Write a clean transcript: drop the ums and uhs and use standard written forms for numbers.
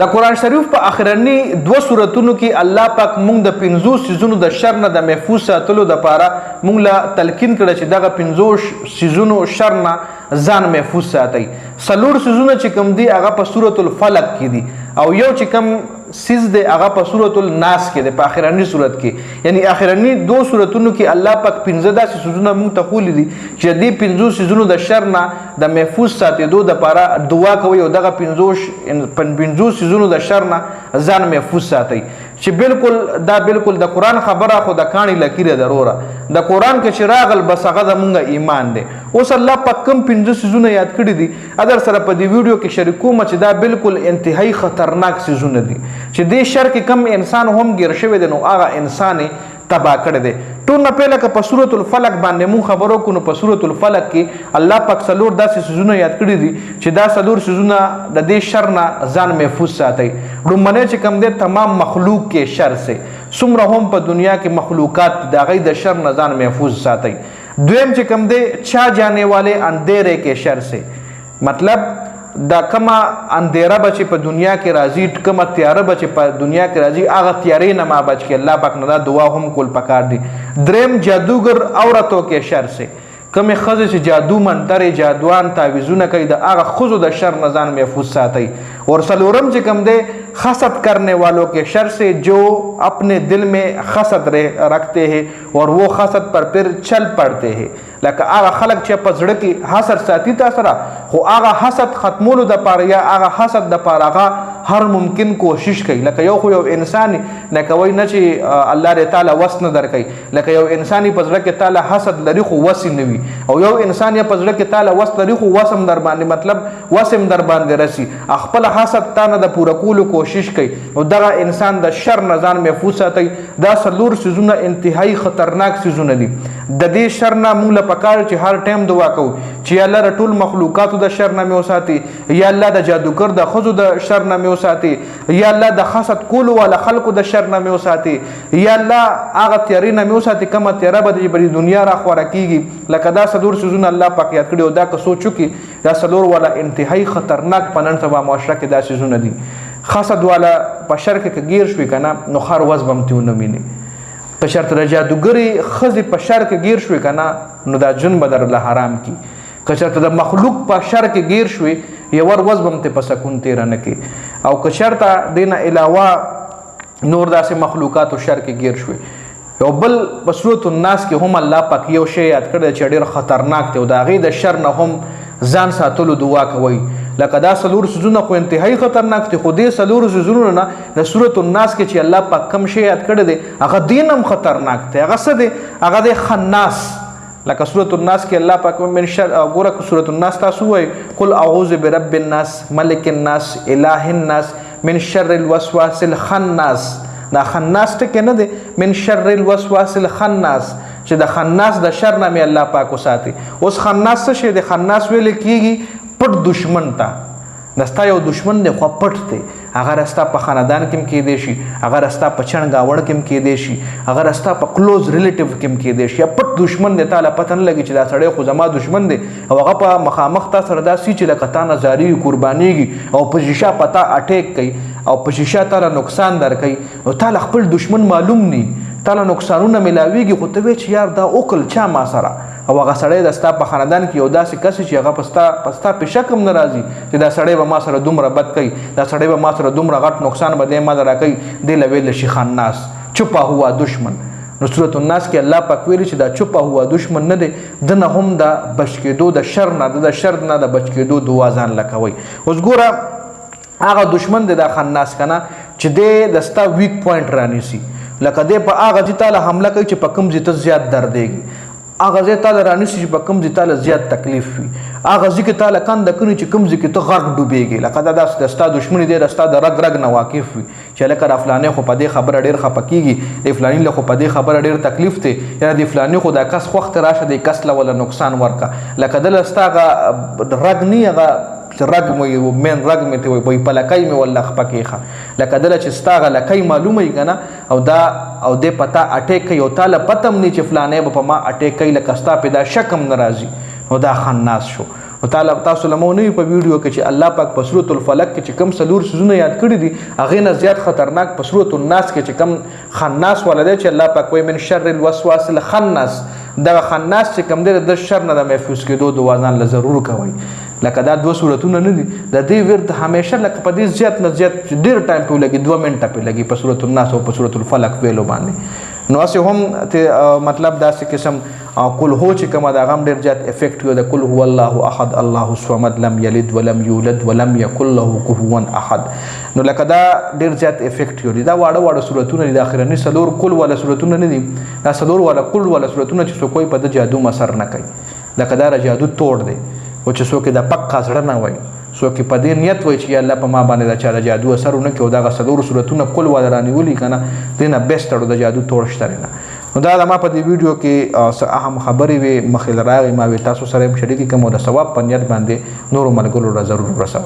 د قرآن شریف په اخرنی 2 سورتونو کې الله پاک مونږ د 50 سيزونو د شر نه د محفوظ ساتلو دپاره مونږ له تلقین کړه چې دغه 50 سيزونو شر نه ځان محفوظ ساتئ. 4 سيزونه چې کوم دي هغه په سورة الفلق کې دي او یو چې کوم سیز دی هغه په سورة الناس کې دی په اخرنی صورت کې. یعنی اخرنی 2 سورتونو کې الله پاک 15 داسې سيزونه مونږ ته ښوولي دي چې دې 50 سيزونو د شر نه د محفوظ ساتېدو دپاره دعا کوئ او دغه 50 سيزونو د شر نه ځان محفوظ ساتئ. چې بالکل د قرآن خبره خو د کاڼي لکیره دروره د قرآن کې چې راغل بس هغه زمونږ ایمان دی. اوس الله پاک کوم 15 سيزونه یاد کړي دي ادر سره په دې ویډیو کې شریکوم چې دا بالکل انتهایی خطرناک سيزونه دي چې دې شر کې کم انسان هم ګیر شوی دی نو هغه انسان تبا کړی دی. ټول نه پهله که په سورة الفلق باندې مونږ خبرو کو نو په سورة الفلق کې الله پاک 4 داسې سيزونه یاد کړي دي چې دا 4 سيزونه د دې شر نه ځان محفوظ ساتئ. ډومبنی چې کوم دی تمام مخلوق کې شر سے څومره هم په دنیا کې مخلوقات د هغوی د شر نه ځان محفوظ ساتئ. دویم چې کوم دی چا جانے والے اندھیرے کے شر سے مطلب دا کما اندھیرا بچ په دنیا کې راځي کما تیاره بچ په دنیا کې راځي هغه تیارې نه ما بچ کې الله پاک نه دا دعا هم کول پکار دي. دریم جادوگر عورتوں کے شر سے کمی خزه چې جادو منتر جادوان تعویذونه کوي د هغه خزو د شر نه ځان محفوظ ساتئ. اور سلورم چې کوم دی حسد کرنے والوں کے شر سے جو اپنے دل میں حسد رکھتے ہیں اور وہ حسد پر پھر چل پڑتے ہیں. لکه هغه خلک چې په زړه کې حسد ساتي تا سره خو هغه حسد ختمولو دپاره یا هغه حسد دپاره هغه هر ممکن کوشش کوي. لکه یو انسان نه کوي نه چې الله دې تعالی وس نه درکوي. لکه یو انسان په زړه کې تعالی حسد لري خو وس نه وي او یو انسان په زړه کې تعالی وس لري خو وسم در باندې مطلب وسم در باندې رسی خپل حسد تا نه د پوره کولو کوشش کوي او دغه انسان د شر نه ځان محفوظ ساتي. دا 4 سيزونه انتهایی خطرناک سيزونه دي. د دې شر نه موږ پکار چې هر ټایم دعا کوو چې یا الله ټول مخلوقاتو د شر نه مې وساتي یا الله د جادوګر د ښځو د شر نه مې وساتي یا الله د حسد کولو والا خلکو د شر نه مې وساتي یا الله هغه تیارې نه مې وساتي کومه تیاره به د بلې دنیا را خوره کېږي. لکه دا 4 سيزونه الله پاک یاد کړي او دا که سوچو کې دا 4 والا انتهایی خطرناک په نن سبا معاشره کې دا سيزونه دي. حسد والا په شر کې ګیر شوي که نه نو هر ورځ به هم ترې ونه ویني. که چېرته د جادوګرې ښځې په شر کې ګیر شوې که نه نو دا جون به درله حرام کي. که چېرته د مخلوق په شر کې ګیر شوې یوه ورځ به هم ترې په سکون تېره نه کړي. او که چېرته دې نه علاوه نور داسې مخلوقاتو شر کې ګیر شوې. یو بل په سورة الناس کې هم الله پاک یو شی یاد کړی چې ډېر خطرناک دی او د هغې د شر نه هم ځان ساتلو دعا کوئ. لکه دا 4 سيزونه خو انتهایی خطرناک دي خو دې 4 سيزونو نه د سورة الناس کې چې الله پاک کم شی یاد کړی دی هغه دین هم خطرناک دی. هغه څه دی هغه دی خناس. لکه سورة الناس کې الله پاک من شر ګوره سورة الناس تاسو وایئ قل اعوذ برب الناس ملک الناس اله الناس من شر الوسواس الخناس. دا خناس ټکی نه دی من شر الوسواس الخناس چې د خناس د شر نه مې الله پاک وساتي. اوس خناس څه شی دی؟ خناس ویل کېږي پټ دشمن ته. دستا یو دشمن دی خو پټ دی هغه رستا په خاندان کې هم کېدی شي هغه رستا په چڼ گاوړ کې هم کېدی شي هغه رستا په کلوز ریلیټیو کې هم کېدی شي یا پټ دشمن دی تاله پته نه لګي چې دا سړی خو زما دشمن دی او هغه په مخامخ تا سره داسې چې لکه تا نه زارېږي قربانېږي او په شیشه په تا اټیک کوي او په شیشه تاله نقصان درکوي او تاله خپل دشمن معلوم نی تاله نقصانونه میلاویږي خو ته وایې چې یار دا وکړل چا ما سره او هغه سړی د ستا په خاندان کې یو داسې کس چې هغه په ستا په شک هم نه راځي چې دا سړی به ما سره دومره بد کوي دا سړی به ما سره دومره غټ نقصان به دی ما ته راکوي دې له ویلی شي خناس چپا هوا دشمن. نو سورة الناس کې الله پاک ویلي چې دا چپا هوا دشمن نه دی ده نه هم د بچ کېدو د شر نه د شر نه د بچ کېدو دعا ځان له کوئ. اوس ګوره هغه دشمن دی دا خناس که نه چې دی د ستا ویک پوینټ رانیسي. لکه دی په هغه ځای تاله حمله کوي چې په کوم ځای ته زیات دردېږي هغه ځای تاله رانیسي چې په کوم ځای تاله زیات تکلیف وي هغه ځای کې تاله کنده کړي چې کوم ځای کې ته غرق ډوبېږي. لکه دا داسې د ستا دشمني دی د ستا د رګ رګ نه واقف وي چې هلکه دا فلانې خو په دې خبره ډېر خفه کېږي د فلاني له خو په دې خبره ډېر تکلیف دی یا د فلاني خو دا کس خوښ ته راشه د کس له وله نقصان ورکړه. لکه دله ستا هغه رګ نه هغه رګ مې مین رګ مې ته وایي په لکۍ مې ول خفه کېښه. لکه دله چې ستا هغه لکۍ معلومه وي که نه او دې په تا اټیک کوي او تا له پته هم نه چې فلانی به په ما اټیک کوي لکه ستا پې دا شک هم نه راځي نو دا خناس شو. او تعالی تاسو لمونوي په ویډیو کې چې الله پاک په سورۃ الفلق کې چې کم سلور سيزونه یاد کړی دي هغه نه زیات خطرناک په سورۃ الناس کې چې کم خناس ولده چې الله پاک وایي من شر الوسواس الخناس دا خناس چې کم دی د شر نه د محفوظ کېدو دعا ځان له ضرور کوي لکه دا 2 سورتونه نه دي د دې ورته همیشه لکه په دې زیات نه زیات ډیر ټایم په لګي 2 منټه په لګي په سورۃ الناس او په سورۃ الفلق ویلو باندې نو اسه هم مطلب دا څه قسم کل هو چې کومه دا غم ډیر زیات افیکټ یو د کل هو الله احد الله الصمد لم یلد ولم یولد ولم یکن له کفوا احد نو لکه دا ډیر زیات افیکټ یو دا واړه سورتونه دي د اخرنی سلور کل ولا سورتونه نه دي دا سلور ولا کل ولا سورتونه چې څوک په د جادو مسر نه کوي لکه دا جادو توڑ دی او چې څوک د پکا زړه نه وای څوک په دې نیت وای چې الله په ما باندې دا چا جادو اثرونه کوي دا سلور سورتونه کل ولا رانیولي کنه دینه بیسټ د جادو توڑ شته نه نو دا ما په دې ویډیو کې اهم خبرې وي مخې لراغې ما وي تاسو سره شریکې کوم د ثواب په نیت باندې نور ملګرو را ضرور رسوي